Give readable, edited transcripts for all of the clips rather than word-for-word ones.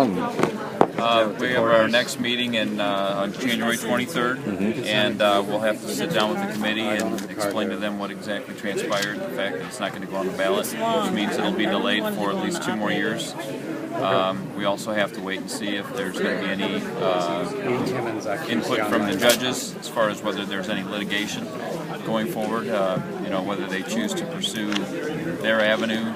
now? We have our next meeting on January 23rd, and we'll have to sit down with the committee and explain to them what exactly transpired. The fact that it's not going to go on the ballot, which means it'll be delayed for at least 2 more years. We also have to wait and see if there's going to be any input from the judges as far as whether there's any litigation going forward, whether they choose to pursue their avenue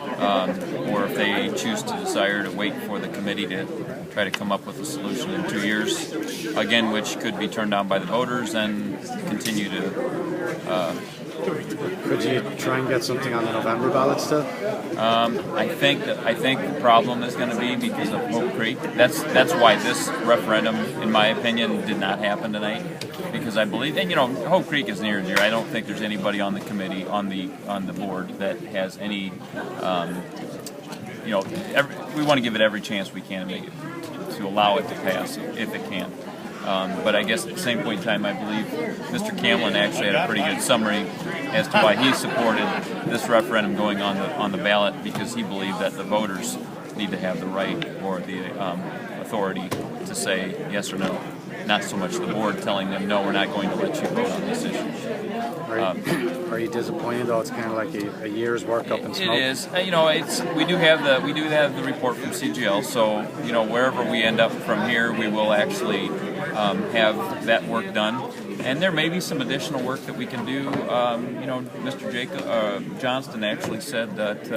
or if they choose to desire to wait for the committee to try to come up with a solution in 2 years, again, which could be turned down by the voters and continue to... Could you try and get something on the November ballot still? I think the problem is going to be because of Hope Creek. That's why this referendum, in my opinion, did not happen tonight. Because I believe, and Hope Creek is near and dear. I don't think there's anybody on the committee, on the board, that has any. We want to give it every chance we can to allow it to pass if it can. But I guess at the same point in time, I believe Mr. Camlin actually had a pretty good summary as to why he supported this referendum going on the ballot, because he believed that the voters need to have the right or the authority to say yes or no, not so much the board telling them, no, we're not going to let you vote on this issue. Are you disappointed though? It's kind of like a year's work up in smoke. It is. We do have the report from CGL. So wherever we end up from here, we will actually have that work done. And there may be some additional work that we can do. Mr. Johnston actually said that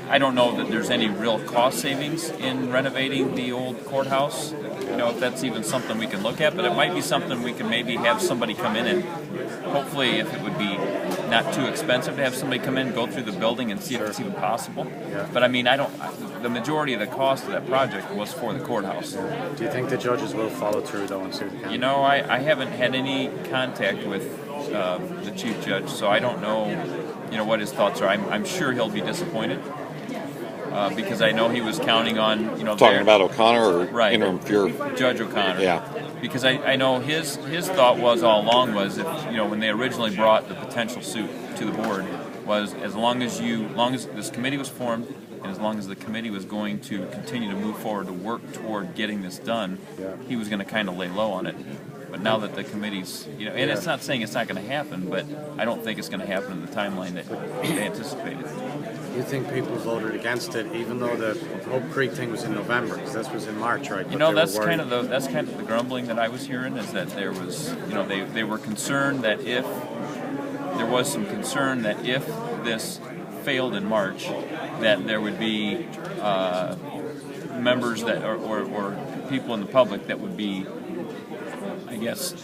I don't know that there's any real cost savings in renovating the old courthouse. If that's even something we can look at, but it might be something we can maybe have somebody come in and hopefully, if it would be not too expensive to have somebody come in, go through the building and see if it's even possible. Yeah. But the majority of the cost of that project was for the courthouse. Yeah. Do you think the judges will follow through though and see what they can? I haven't had any contact with the chief judge, so I don't know, what his thoughts are. I'm sure he'll be disappointed. Because I know he was counting on, Talking about O'Connor or right, interim Judge O'Connor. Yeah. Because I know his thought was all along was if when they originally brought the potential suit to the board was as long as this committee was formed and as long as the committee was going to continue to move forward to work toward getting this done, he was going to kind of lay low on it. But now that the committee's, and it's not saying it's not going to happen, but I don't think it's going to happen in the timeline that they anticipated. You think people voted against it, even though the Hope Creek thing was in November? Because this was in March, right? That's kind of the grumbling that I was hearing, is that there was, they were concerned that if there was some concern that if this failed in March, that there would be members that or people in the public that would be, I guess,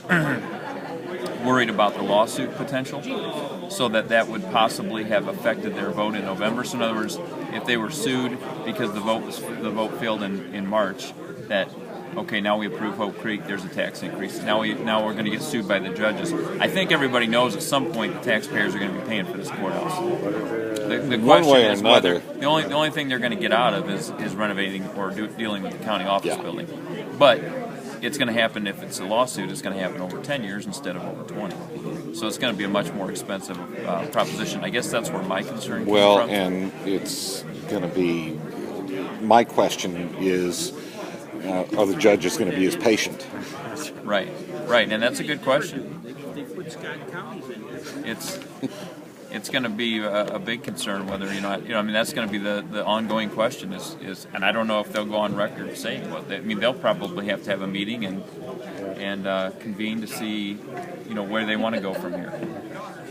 worried about the lawsuit potential, so that would possibly have affected their vote in November. So in other words, if they were sued because the vote failed in March, that okay, now we approve Hope Creek, there's a tax increase. Now we're going to get sued by the judges. I think everybody knows at some point the taxpayers are going to be paying for this courthouse. The One way or is another. Whether, the only thing they're going to get out of is renovating or dealing with the county office building. But it's going to happen if it's a lawsuit. It's going to happen over 10 years instead of over 20. So it's going to be a much more expensive proposition. I guess that's where my concern came from. Well, and it's going to be. My question is, are the judges going to be as patient? Right, and that's a good question. It's going to be a big concern whether that's going to be the ongoing question is, and I don't know if they'll go on record saying what they'll probably have to have a meeting and convene to see where they want to go from here.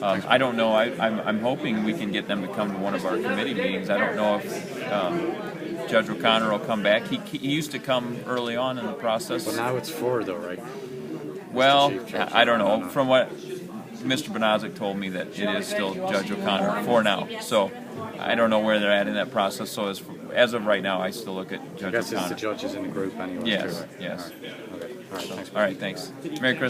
I don't know. I'm hoping we can get them to come to one of our committee meetings. I don't know if Judge O'Connor will come back. He used to come early on in the process. But now it's 4 though, right? Well, I don't know. From what Mr. Bonazic told me, that it is still Judge O'Connor for now. So I don't know where they're at in that process. So as of right now, I still look at Judge O'Connor. I guess it's the judges in the group anyway. Yes, too, right? yes. All right. Okay. All right, thanks. All right, thanks. Merry Christmas.